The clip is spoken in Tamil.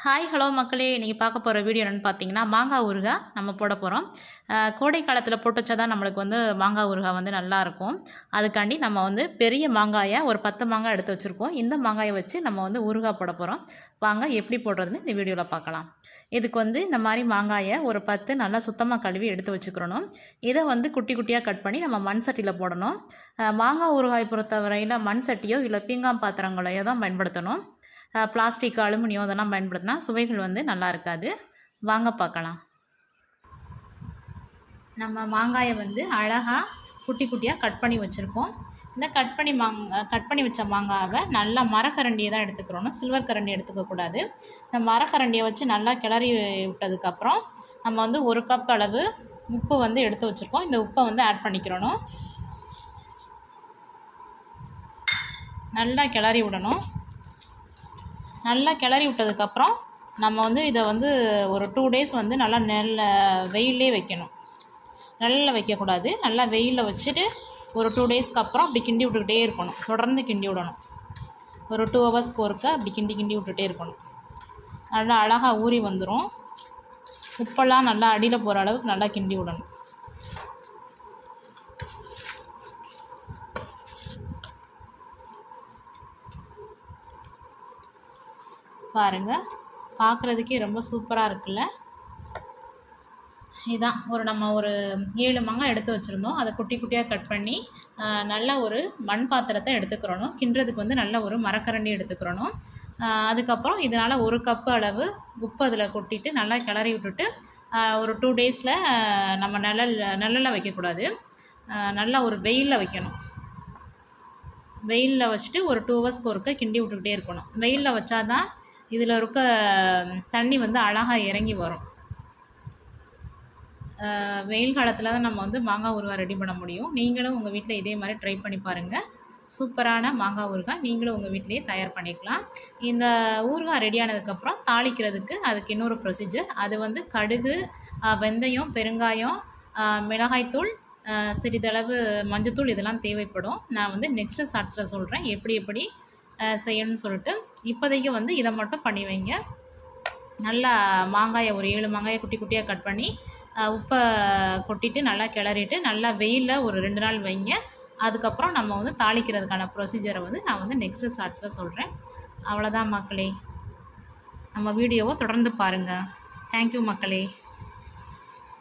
ஹாய் ஹலோ மக்களே, இன்றைக்கி பார்க்க போகிற வீடியோ என்னென்னு பார்த்தீங்கன்னா, மாங்காய் ஊறுகாய் நம்ம போட போகிறோம். கோடை காலத்தில் போட்டு வச்சா தான் நம்மளுக்கு மாங்காய் ஊறுகாய் நல்லாயிருக்கும். அதுக்காண்டி நம்ம பெரிய மாங்காயை ஒரு 10 மாங்காய் எடுத்து வச்சுருக்கோம். இந்த மாங்காயை வச்சு நம்ம ஊறுகாய் போட போகிறோம். வாங்க எப்படி போடுறதுன்னு இந்த வீடியோவில் பார்க்கலாம். இதுக்கு இந்த மாதிரி மாங்காயை ஒரு 10 நல்லா சுத்தமாக கழுவி எடுத்து வச்சுக்கிறணும். இதை குட்டி குட்டியாக கட் பண்ணி நம்ம மண் சட்டியில் போடணும். மாங்காய் ஊறுகாய் பொறுத்தவரையில் மண் சட்டியோ இல்லை பீங்கான் பாத்திரங்களையோ தான் பயன்படுத்தணும். பிளாஸ்டிக், அலுமினியம் இதெல்லாம் பயன்படுத்தினா சுவைகள் நல்லா இருக்காது. வாங்க பார்க்கலாம். நம்ம மாங்காயை அழகாக குட்டி குட்டியாக கட் பண்ணி வச்சுருக்கோம். இந்த கட் பண்ணி வச்ச மாங்காவை நல்லா மரக்கரண்டியை தான் எடுத்துக்கிறோம். சில்வர் கரண்டி எடுத்துக்கக்கூடாது. இந்த மரக்கரண்டியை வச்சு நல்லா கிளறி விட்டதுக்கப்புறம் நம்ம 1 கப் அளவு உப்பு எடுத்து வச்சுருக்கோம். இந்த உப்பை ஆட் பண்ணிக்கிறணும். நல்லா கிளறி விடணும். நல்லா கிளறி விட்டதுக்கப்புறம் நம்ம இதை ஒரு 2 டேஸ் நல்லா வெயிலே வைக்கணும். நல்லா வைக்கக்கூடாது. நல்லா வெயிலில் வச்சுட்டு ஒரு 2 டேஸ்க்கு அப்புறம் அப்படி கிண்டி விட்டுக்கிட்டே இருக்கணும். தொடர்ந்து கிண்டி விடணும். ஒரு 2 ஹவர்ஸ்க்கு ஒருக்க அப்படி கிண்டி விட்டுகிட்டே இருக்கணும். நல்லா அழகாக ஊறி வந்துடும். உப்பெல்லாம் நல்லா அடியில் போகிற அளவுக்கு நல்லா கிண்டி விடணும். பாருங்கள், பார்க்குறதுக்கே ரொம்ப சூப்பராக இருக்குல்ல. இதான் நம்ம ஒரு 7 மாங்காய் எடுத்து வச்சுருந்தோம். அதை குட்டி குட்டியாக கட் பண்ணி நல்ல ஒரு மண் பாத்திரத்தை எடுத்துக்கிறணும். கிண்டுறதுக்கு நல்ல ஒரு மரக்கரண்டி எடுத்துக்கிறணும். அதுக்கப்புறம் இதனால் 1 கப்பு அளவு உப்பு அதில் கொட்டிட்டு நல்லா கிளறி விட்டுட்டு ஒரு 2 டேஸில் நம்ம நிழலில் வைக்கக்கூடாது. நல்லா ஒரு வெயிலில் வைக்கணும். வெயிலில் வச்சுட்டு ஒரு 2 ஹவர்ஸ்க்கு ஒருக்க கிண்டி விட்டுக்கிட்டே இருக்கணும். வெயிலில் வச்சா தான் இதில் இருக்க தண்ணி அழகாக இறங்கி வரும். வெயில் காலத்தில் தான் நம்ம மாங்காய் ஊறுகாய் ரெடி பண்ண முடியும். நீங்களும் உங்கள் வீட்டில் இதே மாதிரி ட்ரை பண்ணி பாருங்கள். சூப்பரான மாங்காய் ஊறுகாய் நீங்களும் உங்கள் வீட்டிலேயே தயார் பண்ணிக்கலாம். இந்த ஊறுகாய் ரெடியானதுக்கப்புறம் தாளிக்கிறதுக்கு அதுக்கு இன்னொரு ப்ரொசீஜர். அது கடுகு, வெந்தயம், பெருங்காயம், மிளகாய்த்தூள், சிறிதளவு மஞ்சத்தூள் இதெல்லாம் தேவைப்படும். நான் நெக்ஸ்ட்டு ஷார்ட்ஸில் சொல்கிறேன் எப்படி செய்யணும்னு சொல்லிட்டு. இப்போதைக்கு இதை மட்டும் பண்ணி வைங்க. நல்லா மாங்காயை ஒரு 7 மாங்காயை குட்டி குட்டியாக கட் பண்ணி உப்பை கொட்டிட்டு நல்லா கிளறிட்டு நல்லா வெயிலில் ஒரு 2 நாள் வைங்க. அதுக்கப்புறம் நம்ம தாளிக்கிறதுக்கான ப்ரொசீஜரை நான் நெக்ஸ்ட்டு ஷார்ட்ஸில் சொல்கிறேன். அவ்வளோதான் மக்களே. நம்ம வீடியோவை தொடர்ந்து பாருங்கள். தேங்க்யூ மக்களே.